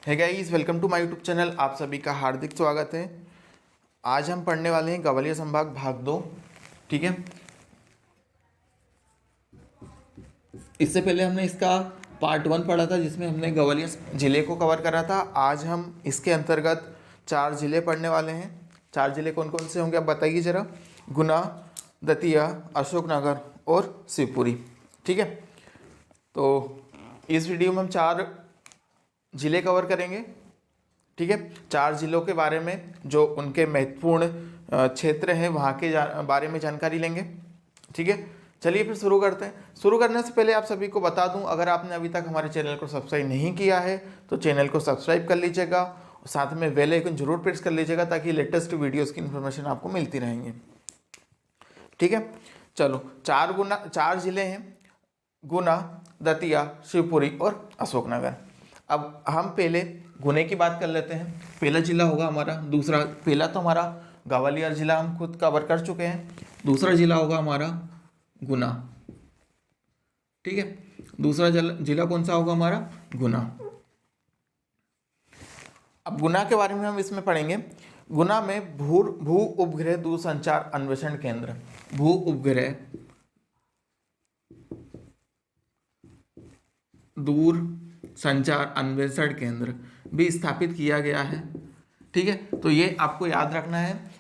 है guys, welcome to my YouTube channel. आप सभी का हार्दिक स्वागत है। आज हम पढ़ने वाले हैं ग्वालियर संभाग भाग 2। ठीक है, इससे पहले हमने इसका पार्ट 1 पढ़ा था जिसमें हमने ग्वालियर ज़िले को कवर करा था। आज हम इसके अंतर्गत 4 ज़िले पढ़ने वाले हैं। 4 ज़िले कौन कौन से होंगे आप बताइए ज़रा। गुना, दतिया, अशोकनगर और शिवपुरी। ठीक है, तो इस वीडियो में हम 4 ज़िले कवर करेंगे। ठीक है, 4 ज़िलों के बारे में जो उनके महत्वपूर्ण क्षेत्र हैं वहाँ के बारे में जानकारी लेंगे। ठीक है, चलिए फिर शुरू करते हैं। शुरू करने से पहले आप सभी को बता दूं, अगर आपने अभी तक हमारे चैनल को सब्सक्राइब नहीं किया है तो चैनल को सब्सक्राइब कर लीजिएगा और साथ में बेल आइकन जरूर प्रेस कर लीजिएगा ताकि लेटेस्ट वीडियोज़ की इन्फॉर्मेशन आपको मिलती रहेंगी। ठीक है, चलो 4 ज़िले हैं, गुना, दतिया, शिवपुरी और अशोकनगर। अब हम पहले गुने की बात कर लेते हैं। पहला जिला होगा हमारा, पहला तो हमारा ग्वालियर जिला हम खुद कवर कर चुके हैं। दूसरा जिला होगा हमारा गुना। ठीक है, दूसरा जिला कौन सा होगा हमारा? गुना। अब गुना के बारे में हम इसमें पढ़ेंगे। गुना में भू उपग्रह दूरसंचार अन्वेषण केंद्र, भू उपग्रह दूर संचार अन्वेषण केंद्र भी स्थापित किया गया है। ठीक है, तो ये आपको याद रखना है।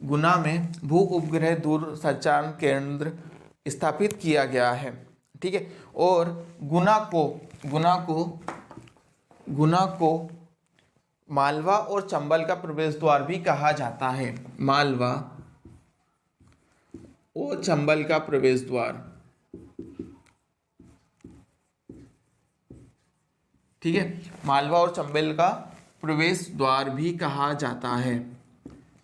गुना में भू उपग्रह दूर संचार केंद्र स्थापित किया गया है। ठीक है, और गुना को मालवा और चंबल का प्रवेश द्वार भी कहा जाता है। मालवा और चंबल का प्रवेश द्वार। ठीक है, मालवा और चंबल का प्रवेश द्वार भी कहा जाता है।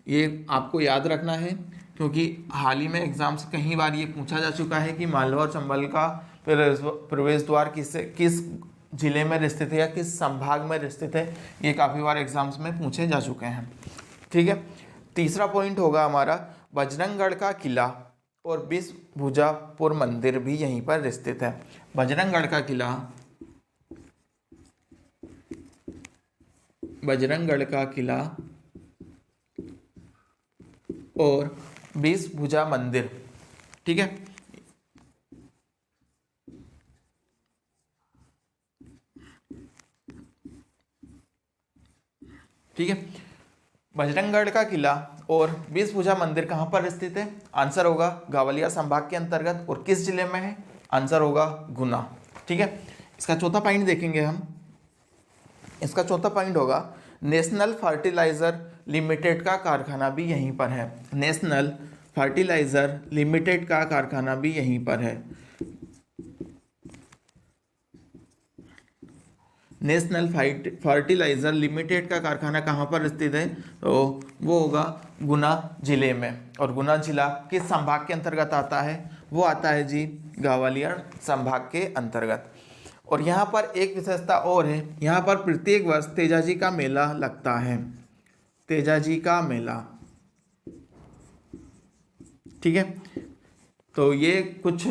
ये आपको याद रखना है क्योंकि हाल ही में एग्जाम से कई बार ये पूछा जा चुका है कि मालवा और चंबल का प्रवेश द्वार किस जिले में स्थित है या किस संभाग में स्थित है। ये काफ़ी बार एग्जाम्स में पूछे जा चुके हैं। ठीक है, तीसरा पॉइंट होगा हमारा बजरंगगढ़ का किला और बिसभुजापुर मंदिर भी यहीं पर स्थित है। बजरंगगढ़ का किला और बिसभुजा मंदिर। ठीक है, ठीक है, बजरंगगढ़ का किला और बिसभुजा मंदिर कहाँ पर स्थित है? आंसर होगा ग्वालियर संभाग के अंतर्गत। और किस जिले में है? आंसर होगा गुना। ठीक है, इसका चौथा पॉइंट देखेंगे हम। इसका चौथा पॉइंट होगा नेशनल फर्टिलाइजर लिमिटेड का कारखाना भी यहीं पर है। नेशनल फर्टिलाइजर लिमिटेड का कारखाना भी यहीं पर है। नेशनल फर्टिलाइजर लिमिटेड का कारखाना कहाँ पर स्थित है? तो वो होगा गुना जिले में। और गुना जिला किस संभाग के अंतर्गत आता है? वो आता है जी ग्वालियर संभाग के अंतर्गत। और यहाँ पर एक विशेषता और है, यहाँ पर प्रत्येक वर्ष तेजाजी का मेला लगता है। तेजाजी का मेला। ठीक है, तो ये कुछ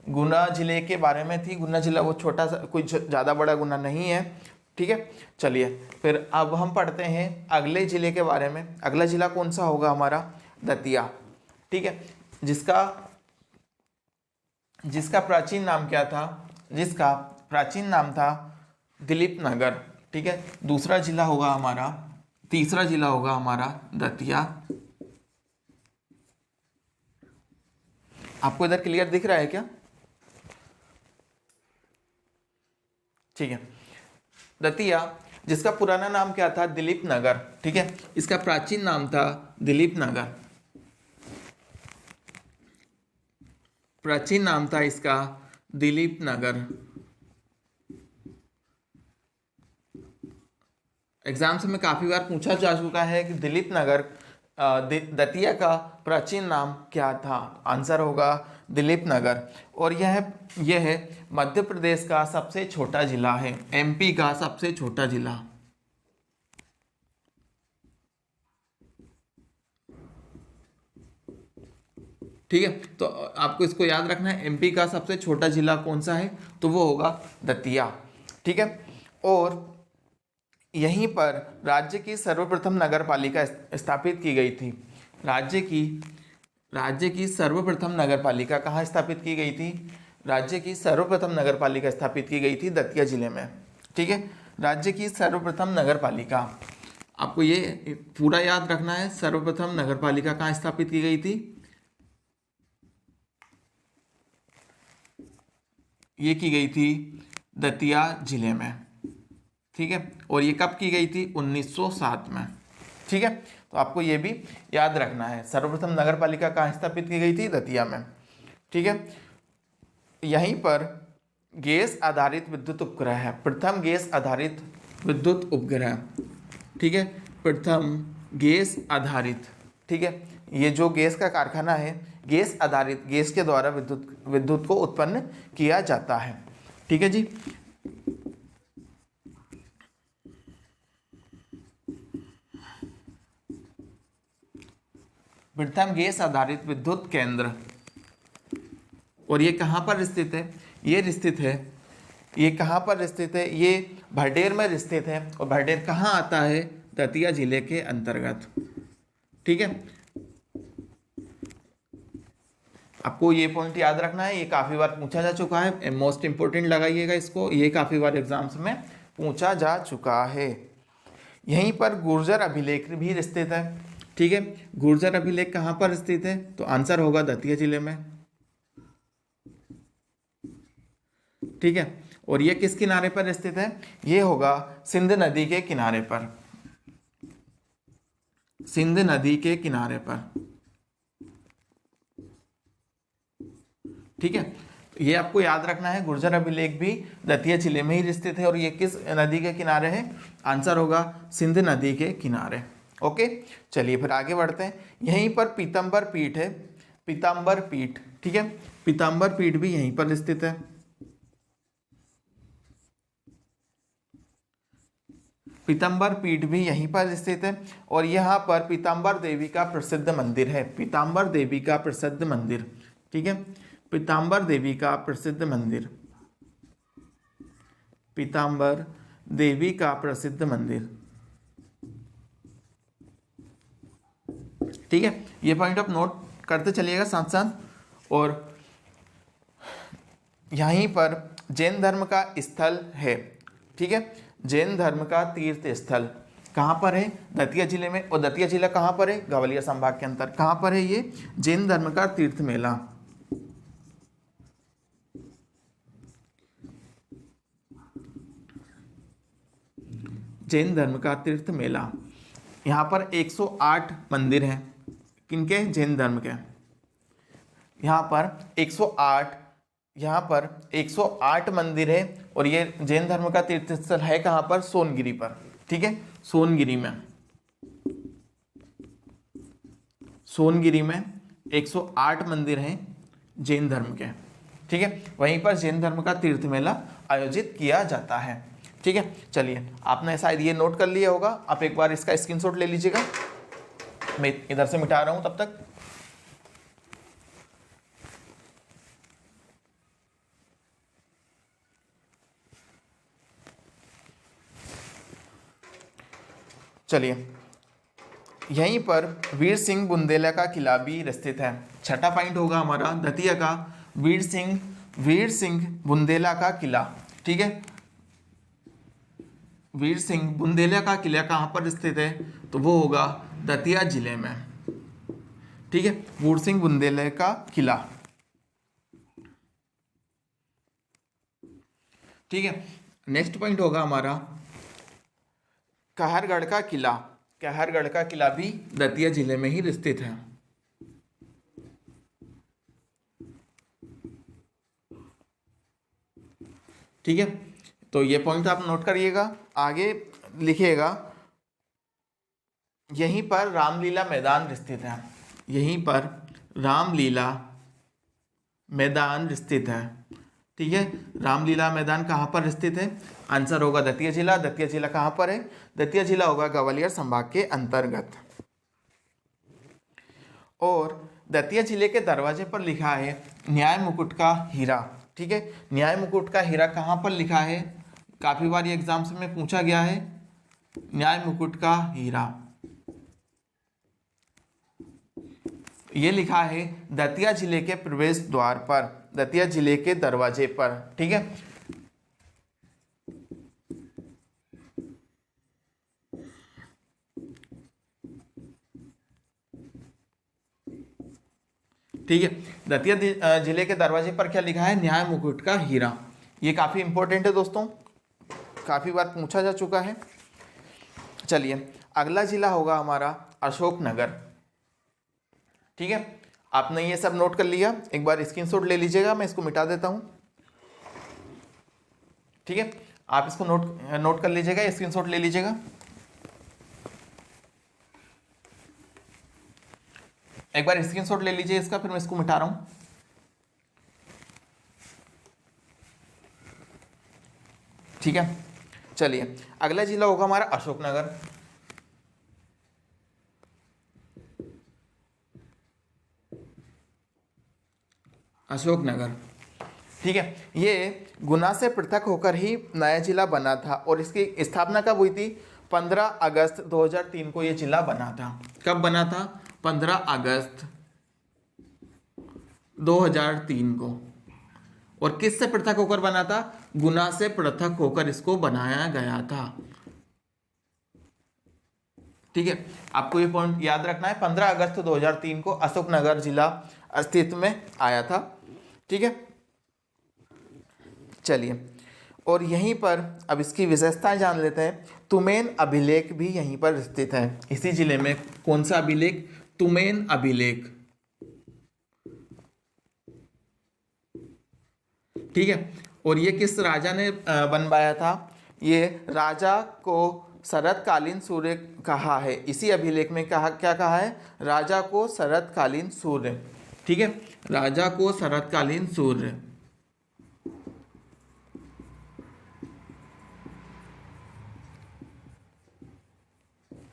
गुना जिले के बारे में थी। गुना जिला वो छोटा सा, कुछ ज़्यादा बड़ा गुना नहीं है। ठीक है, चलिए फिर अब हम पढ़ते हैं अगले जिले के बारे में। अगला जिला कौन सा होगा हमारा? दतिया। ठीक है, जिसका प्राचीन नाम क्या था? जिसका प्राचीन नाम था दिलीप नगर। ठीक है, तीसरा जिला होगा हमारा दतिया। आपको इधर क्लियर दिख रहा है क्या? ठीक है, दतिया जिसका पुराना नाम क्या था? दिलीप नगर। ठीक है, इसका प्राचीन नाम था दिलीप नगर। प्राचीन नाम था इसका दिलीप नगर। एग्जाम से में काफी बार पूछा जा चुका है कि दिलीप नगर दतिया का प्राचीन नाम क्या था? आंसर होगा दिलीप नगर। और यह मध्य प्रदेश का सबसे छोटा जिला है, एमपी का सबसे छोटा जिला। ठीक है, तो आपको इसको याद रखना है, एमपी का सबसे छोटा जिला कौन सा है? तो वो होगा दतिया। ठीक है, और यहीं पर राज्य की सर्वप्रथम नगर पालिका स्थापित की गई थी। राज्य की सर्वप्रथम नगर पालिका कहाँ स्थापित की गई थी? राज्य की सर्वप्रथम नगर पालिका स्थापित की गई थी दतिया जिले में। ठीक है, राज्य की सर्वप्रथम नगर पालिका, आपको ये पूरा याद रखना है। सर्वप्रथम नगर पालिका कहाँ स्थापित की गई थी? ये की गई थी दतिया जिले में। ठीक है, और ये कब की गई थी? 1907 में। ठीक है, तो आपको ये भी याद रखना है, सर्वप्रथम नगर पालिका कहाँ स्थापित की गई थी? दतिया में। ठीक है, यहीं पर गैस आधारित विद्युत उपग्रह है, प्रथम गैस आधारित विद्युत उपग्रह। ठीक है, प्रथम गैस आधारित। ठीक है, ये जो गैस का कारखाना है, गैस आधारित, गैस के द्वारा विद्युत को उत्पन्न किया जाता है। ठीक है जी। प्रथम गैस आधारित विद्युत केंद्र, और ये कहाँ पर स्थित है? ये कहाँ पर स्थित है? ये भरडेर में स्थित है। और भरडेर कहाँ आता है? दतिया जिले के अंतर्गत। ठीक है, आपको ये पॉइंट याद रखना है, ये काफ़ी बार पूछा जा चुका है, मोस्ट इंपोर्टेंट लगाइएगा इसको, ये काफ़ी बार एग्जाम्स में पूछा जा चुका है। यहीं पर गुर्जर अभिलेख भी स्थित है। ठीक है, गुर्जर अभिलेख कहाँ पर स्थित है? तो आंसर होगा दतिया जिले में। ठीक है, और ये किस किनारे पर स्थित है? ये होगा सिंध नदी के किनारे पर। सिंध नदी के किनारे पर। ठीक है, ये आपको याद रखना है, गुर्जर अभिलेख भी दतिया जिले में ही स्थित है। और ये किस नदी के किनारे है? आंसर होगा सिंध नदी के किनारे। ओके, चलिए फिर आगे बढ़ते हैं। यहीं पर पीताम्बर पीठ है, पीताम्बर पीठ। ठीक है, पीताम्बर पीठ भी यहीं पर स्थित है। पीताम्बर पीठ भी यहीं पर स्थित है, और यहाँ पर पीताम्बर देवी का प्रसिद्ध मंदिर है। पीताम्बर देवी का प्रसिद्ध मंदिर। ठीक है, पीताम्बर देवी का प्रसिद्ध मंदिर, पीताम्बर देवी का प्रसिद्ध मंदिर। ठीक है, ये पॉइंट आप नोट करते चलिएगा साथ साथ। और यहीं पर जैन धर्म का स्थल है। ठीक है, जैन धर्म का तीर्थ स्थल कहाँ पर है? दतिया जिले में। और दतिया जिला कहाँ पर है? ग्वालियर संभाग के अंतर। कहाँ पर है ये? जैन धर्म का तीर्थ मेला। जैन धर्म का तीर्थ मेला। यहाँ पर 108 मंदिर हैं। किनके? जैन धर्म के। यहाँ पर 108 मंदिर है। और ये जैन धर्म का तीर्थ स्थल है कहाँ पर? सोनगिरी पर। ठीक है, सोनगिरी में। सोनगिरी में 108 मंदिर हैं जैन धर्म के। ठीक है, वहीं पर जैन धर्म का तीर्थ मेला आयोजित किया जाता है। ठीक है, चलिए आपने शायद ये नोट कर लिया होगा, आप एक बार इसका स्क्रीनशॉट ले लीजिएगा, मैं इधर से मिटा रहा हूं तब तक। चलिए, यहीं पर वीर सिंह बुंदेला का किला भी स्थित है। छठा पॉइंट होगा हमारा दतिया का वीर सिंह बुंदेला का किला। ठीक है, वीर सिंह बुंदेला का किला कहाँ पर स्थित है? तो वो होगा दतिया जिले में। ठीक है, वीर सिंह बुंदेला का किला। ठीक है, नेक्स्ट पॉइंट होगा हमारा कहरगढ़ का किला। कहरगढ़ का किला भी दतिया जिले में ही स्थित है। ठीक है, तो ये पॉइंट आप नोट करिएगा, आगे लिखिएगा। यहीं पर रामलीला मैदान स्थित है। यहीं पर रामलीला मैदान स्थित है। ठीक है, रामलीला मैदान कहाँ पर स्थित है? आंसर होगा दतिया जिला। दतिया जिला कहाँ पर है? दतिया जिला होगा ग्वालियर संभाग के अंतर्गत। और दतिया जिले के दरवाजे पर लिखा है न्याय मुकुट का हीरा। ठीक है, न्याय मुकुट का हीरा कहाँ पर लिखा है? काफी बार ये एग्जाम्स में पूछा गया है। न्याय मुकुट का हीरा, ये लिखा है दतिया जिले के प्रवेश द्वार पर, दतिया जिले के दरवाजे पर। ठीक है, ठीक है, दतिया जिले के दरवाजे पर क्या लिखा है, न्याय मुकुट का हीरा। ये काफी इंपॉर्टेंट है दोस्तों, काफी बार पूछा जा चुका है। चलिए अगला जिला होगा हमारा अशोकनगर। ठीक है, आपने ये सब नोट कर लिया, एक बार स्क्रीनशॉट ले लीजिएगा, मैं इसको मिटा देता हूं। ठीक है, आप इसको नोट कर लीजिएगा, स्क्रीनशॉट ले लीजिएगा। एक बार स्क्रीनशॉट ले लीजिए इसका, फिर मैं इसको मिटा रहा हूं। ठीक है, चलिए अगला जिला होगा हमारा अशोकनगर। अशोकनगर, ठीक है, ये गुना से पृथक होकर ही नया जिला बना था और इसकी स्थापना कब हुई थी, 15 अगस्त 2003 को ये जिला बना था। कब बना था, 15 अगस्त 2003 को। और किससे पृथक होकर बना था, गुना से पृथक होकर इसको बनाया गया था। ठीक है, आपको ये पॉइंट याद रखना है, 15 अगस्त 2003 को अशोकनगर जिला अस्तित्व में आया था। ठीक है, चलिए और यहीं पर अब इसकी विशेषताएं जान लेते हैं। तुमेन अभिलेख भी यहीं पर स्थित है, इसी जिले में। कौन सा अभिलेख, तुमेन अभिलेख। ठीक है, और ये किस राजा ने बनवाया था, ये राजा को शरतकालीन सूर्य कहा है। इसी अभिलेख में कहा, क्या कहा है, राजा को शरतकालीन सूर्य। ठीक है, राजा को शरतकालीन सूर्य।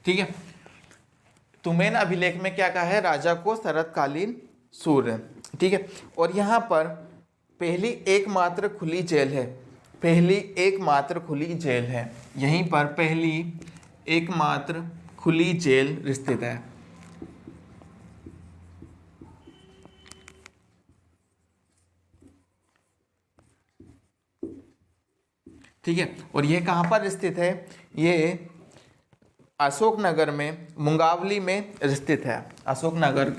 ठीक है, तुमेन अभिलेख में क्या कहा है, राजा को शरतकालीन सूर्य। ठीक है, और यहाँ पर पहली एकमात्र खुली जेल है, पहली एकमात्र खुली जेल है, यहीं पर पहली एकमात्र खुली जेल स्थित है। ठीक है, और ये कहाँ पर स्थित है, ये अशोकनगर में मुंगावली में स्थित है। अशोकनगर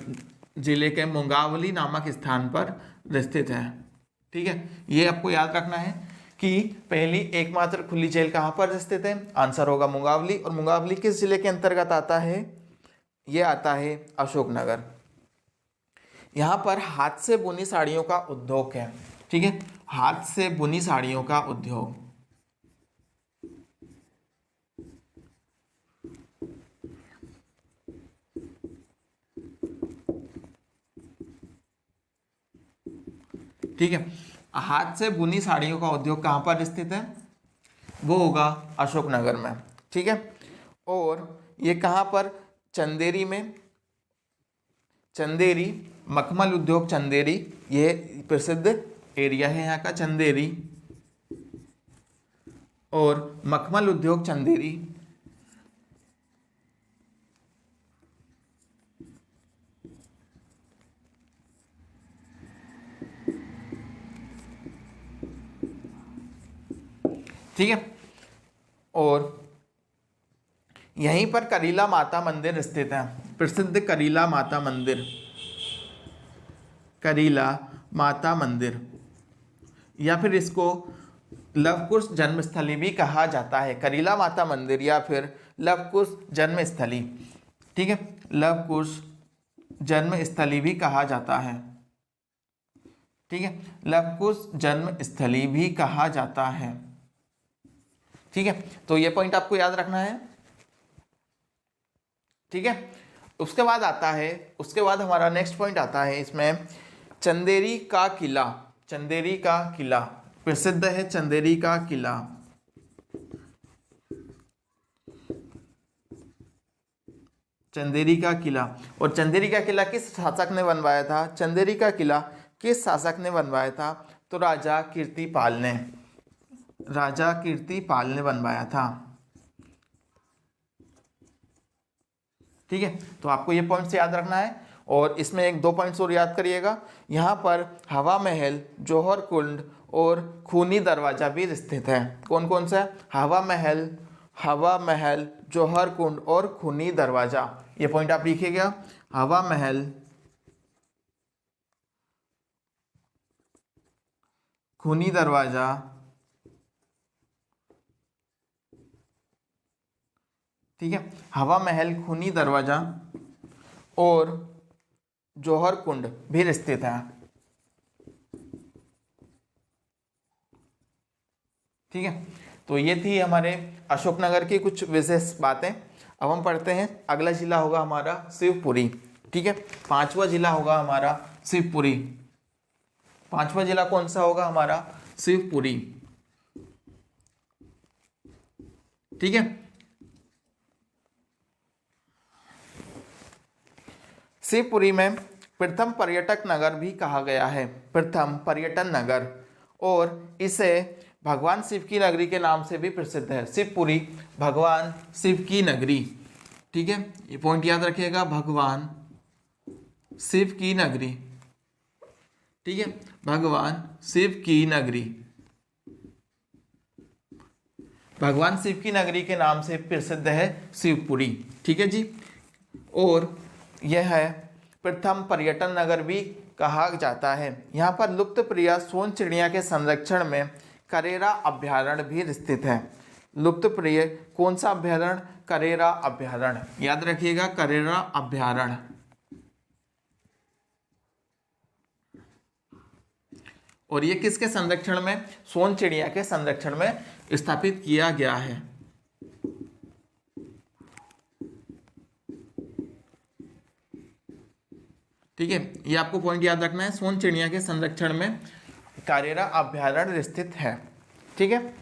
जिले के मुंगावली नामक स्थान पर स्थित है। ठीक है, ये आपको याद रखना है कि पहली एकमात्र खुली जेल कहाँ पर स्थित है, आंसर होगा मुंगावली। और मुंगावली किस जिले के अंतर्गत आता है, ये आता है अशोकनगर। यहाँ पर हाथ से बुनी साड़ियों का उद्योग है। ठीक है, हाथ से बुनी साड़ियों का उद्योग। ठीक है, हाथ से बुनी साड़ियों का उद्योग कहाँ पर स्थित है, वो होगा अशोकनगर में। ठीक है, और ये कहाँ पर, चंदेरी में, चंदेरी मखमल उद्योग चंदेरी, ये प्रसिद्ध एरिया है यहाँ का, चंदेरी और मखमल उद्योग चंदेरी। ठीक है, और यहीं पर करीला माता मंदिर स्थित है, प्रसिद्ध करीला माता मंदिर, करीला माता मंदिर, या फिर इसको लवकुश जन्मस्थली भी कहा जाता है, करीला माता मंदिर या फिर लवकुश जन्मस्थली। ठीक है, लवकुश जन्मस्थली भी कहा जाता है। ठीक है, लवकुश जन्मस्थली भी कहा जाता है। ठीक है, तो ये पॉइंट आपको याद रखना है। ठीक है, उसके बाद आता है, उसके बाद हमारा नेक्स्ट पॉइंट आता है इसमें, चंदेरी का किला। चंदेरी का किला प्रसिद्ध है, चंदेरी का किला। चंदेरी का किला, और चंदेरी का किला किस शासक ने बनवाया था, चंदेरी का किला किस शासक ने बनवाया था, तो राजा कीर्तिपाल ने, राजा कीर्तिपाल ने बनवाया था। ठीक है, तो आपको ये पॉइंट्स याद रखना है। और इसमें एक 2 पॉइंट्स और याद करिएगा, यहाँ पर हवा महल, जौहर कुंड और खूनी दरवाजा भी स्थित है। कौन कौन सा? हवा महल, जौहर कुंड और खूनी दरवाजा। ये पॉइंट आप लिखिएगा, हवा महल, खूनी दरवाजा, ठीक है, हवा महल, खूनी दरवाजा और जौहर कुंड भी स्थित है। ठीक है, तो ये थी हमारे अशोकनगर की कुछ विशेष बातें। अब हम पढ़ते हैं, अगला जिला होगा हमारा शिवपुरी। ठीक है, 5वां जिला होगा हमारा शिवपुरी। 5वां जिला कौन सा होगा हमारा? शिवपुरी। ठीक है, शिवपुरी में प्रथम पर्यटक नगर भी कहा गया है, प्रथम पर्यटन नगर, और इसे भगवान शिव की नगरी के नाम से भी प्रसिद्ध है। शिवपुरी भगवान शिव की नगरी। ठीक है, ये पॉइंट याद रखिएगा, भगवान शिव की नगरी। ठीक है, भगवान शिव की नगरी, भगवान शिव की नगरी के नाम से प्रसिद्ध है शिवपुरी। ठीक है जी, और यह है प्रथम पर्यटन नगर भी कहा जाता है। यहाँ पर लुप्त प्रिय सोन चिड़िया के संरक्षण में करेरा अभ्यारण्य भी स्थित है। लुप्त प्रिय कौन सा अभ्यारण्य? करेरा अभ्यारण्य, याद रखिएगा, करेरा अभ्यारण्य। और ये किसके संरक्षण में? सोन चिड़िया के संरक्षण में स्थापित किया गया है। ठीक है, ये आपको पॉइंट याद रखना है, सोन चिड़िया के संरक्षण में करेरा अभ्यारण्य स्थित है। ठीक है,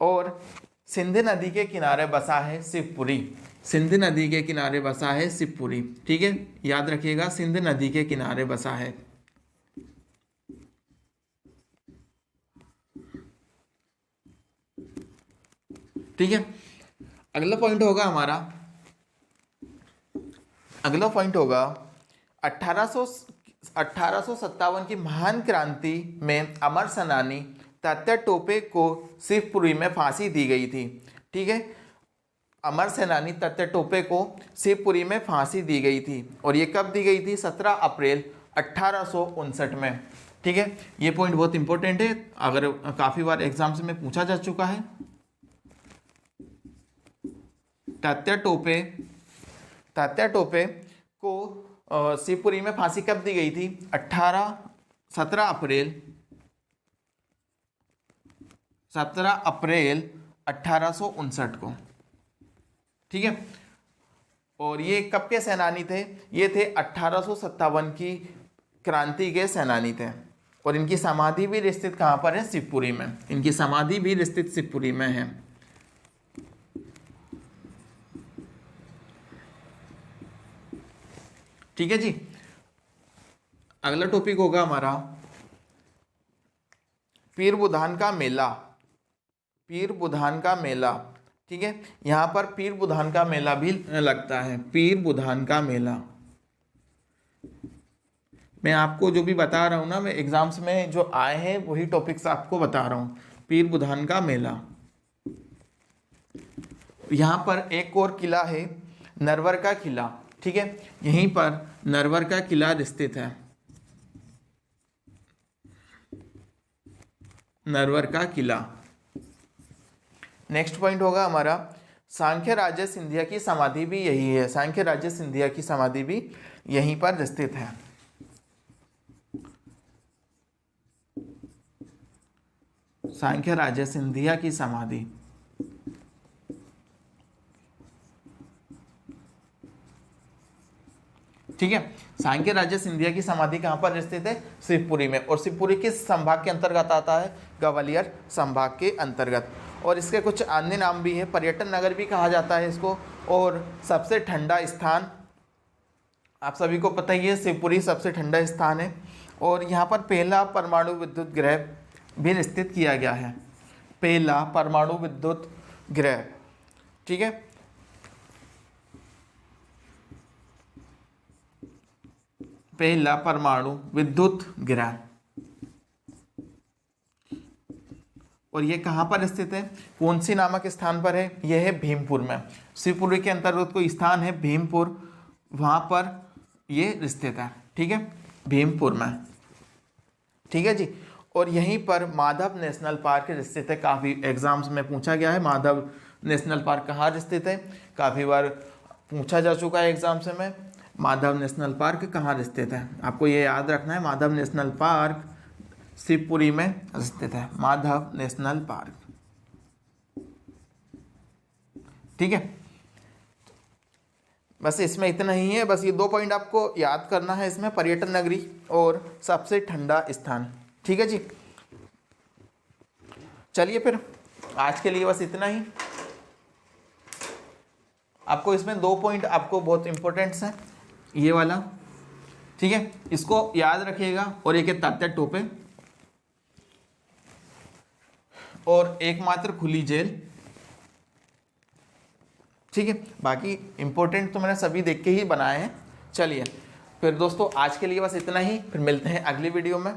और सिंधु नदी के किनारे बसा है शिवपुरी। सिंधु नदी के किनारे बसा है शिवपुरी। ठीक है, याद रखिएगा, सिंधु नदी के किनारे बसा है। ठीक है, अगला पॉइंट होगा हमारा, अगला पॉइंट होगा 1857 की महान क्रांति में अमर सेनानी तात्या टोपे को शिवपुरी में फांसी दी गई थी। ठीक है, अमर सेनानी तात्या टोपे को शिवपुरी में फांसी दी गई थी, और ये कब दी गई थी? 17 अप्रैल 1859 में। ठीक है, ये पॉइंट बहुत इंपॉर्टेंट है, अगर काफी बार एग्जाम्स में पूछा जा चुका है। तात्या टोपे को शिवपुरी में फांसी कब दी गई थी? 17 अप्रैल 1859 को। ठीक है, और ये कब के सेनानी थे? ये थे 1857 की क्रांति के सेनानी थे, और इनकी समाधि भी स्थित कहाँ पर है? शिवपुरी में। इनकी समाधि भी स्थित शिवपुरी में है। ठीक है जी, अगला टॉपिक होगा हमारा पीर बुधान का मेला। पीर बुधान का मेला। ठीक है, यहाँ पर पीर बुधान का मेला भी लगता है। पीर बुधान का मेला, मैं आपको जो भी बता रहा हूँ ना, मैं एग्जाम्स में जो आए हैं वही टॉपिक्स आपको बता रहा हूँ। पीर बुधान का मेला, यहाँ पर एक और किला है, नरवर का किला। ठीक है, यहीं पर नरवर का किला स्थित है। नरवर का किला। नेक्स्ट पॉइंट होगा हमारा सांख्य राज्य सिंधिया की समाधि भी यही है। सांख्य राज्य सिंधिया की समाधि भी यहीं पर स्थित है। सांख्य राज्य सिंधिया की समाधि। ठीक है, सांख्य राज्य सिंधिया की समाधि कहाँ पर स्थित है? शिवपुरी में। और शिवपुरी किस संभाग के अंतर्गत आता है? ग्वालियर संभाग के अंतर्गत। और इसके कुछ अन्य नाम भी है, पर्यटन नगर भी कहा जाता है इसको, और सबसे ठंडा स्थान, आप सभी को पता ही है शिवपुरी सबसे ठंडा स्थान है। और यहाँ पर पहला परमाणु विद्युत गृह भी स्थित किया गया है। पहला परमाणु विद्युत गृह। ठीक है, पहला परमाणु विद्युत गिरा। और ये कहाँ पर स्थित है, कौन सी नामक स्थान पर है, यह है भीमपुर में। शिवपुरी के अंतर्गत कोई स्थान है भीमपुर, वहां पर ये स्थित है। ठीक है, भीमपुर में। ठीक है जी। और यहीं पर माधव नेशनल पार्क स्थित है। काफ़ी एग्जाम्स में पूछा गया है माधव नेशनल पार्क कहाँ स्थित है, काफ़ी बार पूछा जा चुका है एग्जाम्स में, माधव नेशनल पार्क कहाँ स्थित है। आपको ये याद रखना है, माधव नेशनल पार्क शिवपुरी में स्थित है, माधव नेशनल पार्क। ठीक है, बस इसमें इतना ही है। बस ये 2 पॉइंट आपको याद करना है इसमें, पर्यटन नगरी और सबसे ठंडा स्थान। ठीक है जी। चलिए फिर आज के लिए बस इतना ही। आपको इसमें 2 पॉइंट आपको बहुत इंपॉर्टेंट्स हैं, ये वाला। ठीक है, इसको याद रखिएगा। और एक है तात्या टोपे और एकमात्र खुली जेल। ठीक है, बाकी इंपॉर्टेंट तो मैंने सभी देख के ही बनाए हैं। चलिए फिर दोस्तों आज के लिए बस इतना ही, फिर मिलते हैं अगली वीडियो में।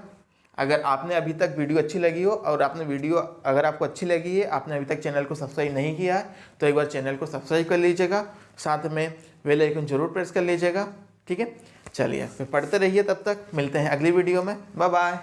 अगर आपने अभी तक वीडियो अच्छी लगी हो और आपने वीडियो अगर आपको अच्छी लगी है, आपने अभी तक चैनल को सब्सक्राइब नहीं किया है, तो एक बार चैनल को सब्सक्राइब कर लीजिएगा, साथ में बेल आइकन जरूर प्रेस कर लीजिएगा। ठीक है, चलिए फिर पढ़ते रहिए, तब तक मिलते हैं अगली वीडियो में। Bye bye.